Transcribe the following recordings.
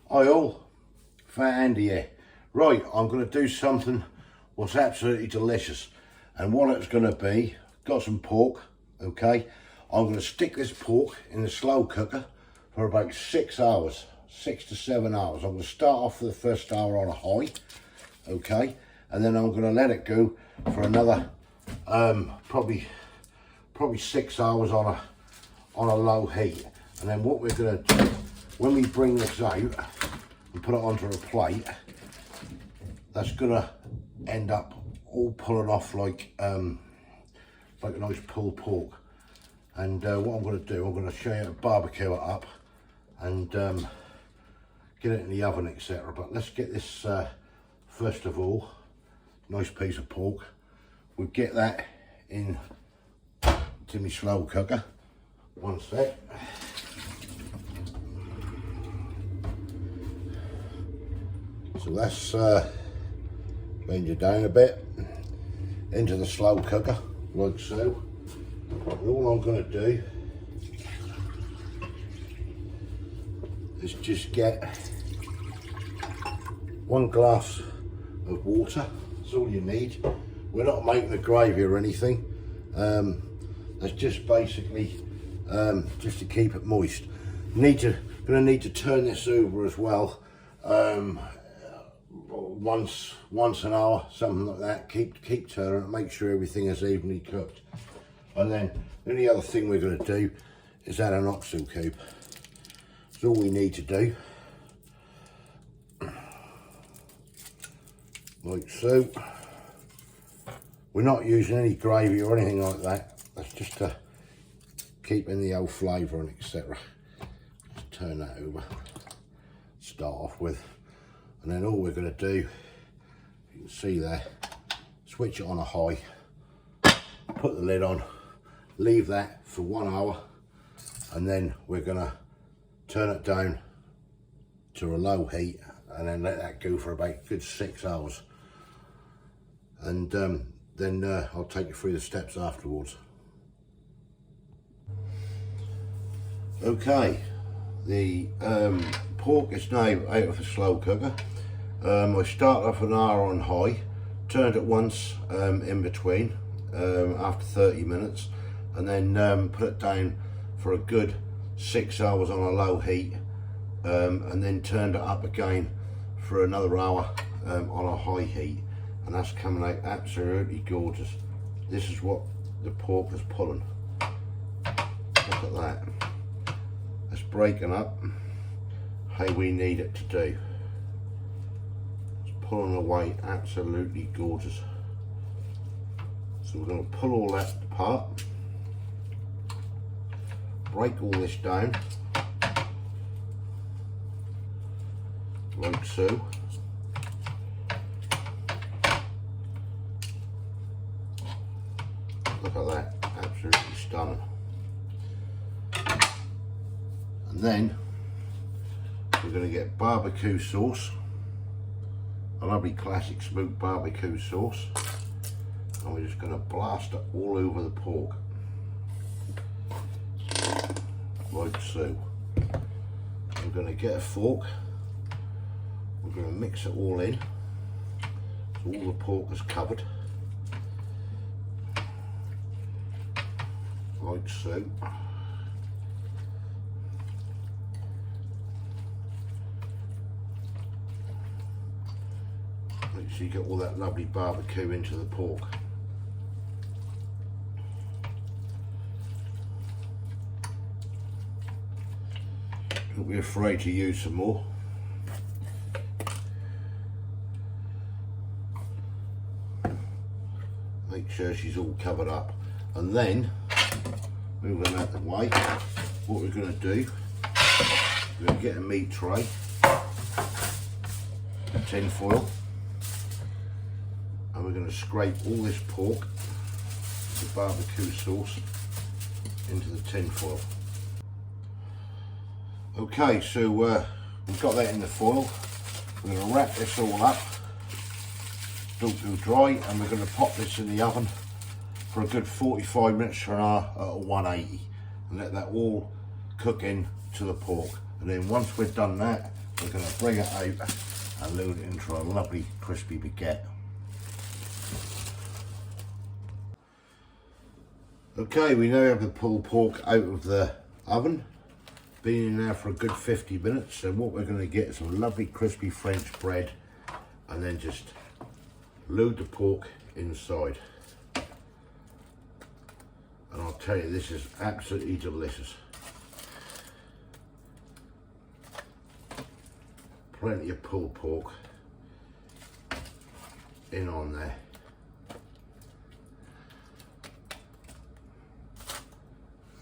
Hi all, Fat Andy here. Right, I'm going to do something what's absolutely delicious. And what it's going to be, got some pork, okay. I'm going to stick this pork in the slow cooker for about 6 hours, 6 to 7 hours. I'm going to start off for the first hour on a high, okay. And then I'm going to let it go for another, probably 6 hours on a low heat. And then what we're going to do, when we bring this out and put it onto a plate, that's going to end up all pulling off like a nice pulled pork. And what I'm going to do, I'm going to show you how to barbecue it up and get it in the oven, etc. But let's get this first of all, nice piece of pork. We'll get that in to my slow cooker. One sec. So that's bend you down a bit into the slow cooker, like so. And all I'm going to do is just get 1 glass of water. That's all you need. We're not making a gravy or anything. That's just basically just to keep it moist. Going to need to turn this over as well. Once an hour, something like that. Keep turning it, make sure everything is evenly cooked. And then the only other thing we're going to do is add an oxyl cube. That's all we need to do. Like so. We're not using any gravy or anything like that. That's just to keep in the old flavour and etc. Just turn that over. Start off with. And then all we're going to do, you can see there, switch it on a high, put the lid on, leave that for 1 hour, and then we're going to turn it down to a low heat and then let that go for about a good 6 hours. And then I'll take you through the steps afterwards. Okay, the pork is now out of the slow cooker. I started off an hour on high, turned it once in between after 30 minutes, and then put it down for a good 6 hours on a low heat, and then turned it up again for another hour on a high heat, and that's coming out absolutely gorgeous. This is what the pork is pulling. Look at that. It's breaking up how we need it to do. It's pulling away absolutely gorgeous. So we're going to pull all that apart, break all this down like so. Look at that, absolutely stunning. And then we're going to get barbecue sauce, a lovely classic smoked barbecue sauce, and we're just going to blast it all over the pork, like so. We're going to get a fork, we're going to mix it all in, so all the pork is covered, like so. So you get all that lovely barbecue into the pork. Don't be afraid to use some more. Make sure she's all covered up. And then, moving out the way, what we're going to do, we're going to get a meat tray, tin foil, and we're going to scrape all this pork, the barbecue sauce, into the tin foil. Okay, so we've got that in the foil. We're going to wrap this all up, don't go dry, and we're going to pop this in the oven for a good 45 minutes to an hour at 180, and let that all cook in to the pork. And then once we've done that, we're going to bring it over and load it into a lovely crispy baguette. Okay, we now have the pulled pork out of the oven. Been in there for a good 50 minutes. So what we're going to get is some lovely crispy French bread and then just load the pork inside. And I'll tell you, this is absolutely delicious. Plenty of pulled pork in on there.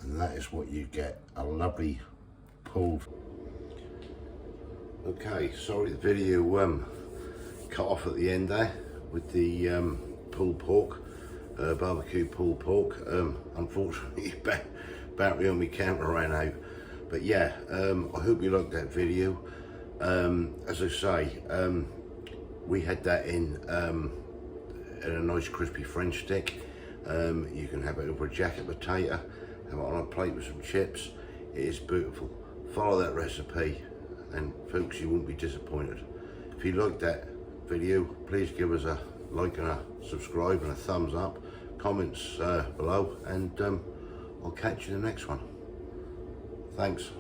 And that is what you get, a lovely pulled. Okay, sorry the video cut off at the end there with the pulled pork, barbecue pulled pork. Unfortunately, battery on my camera ran out. But yeah, I hope you liked that video. As I say, we had that in a nice crispy French stick. You can have it over a jacket potato, have it on a plate with some chips. It is beautiful. Follow that recipe and folks, you won't be disappointed. If you liked that video, please give us a like and a subscribe and a thumbs up. Comments below, and I'll catch you in the next one. Thanks.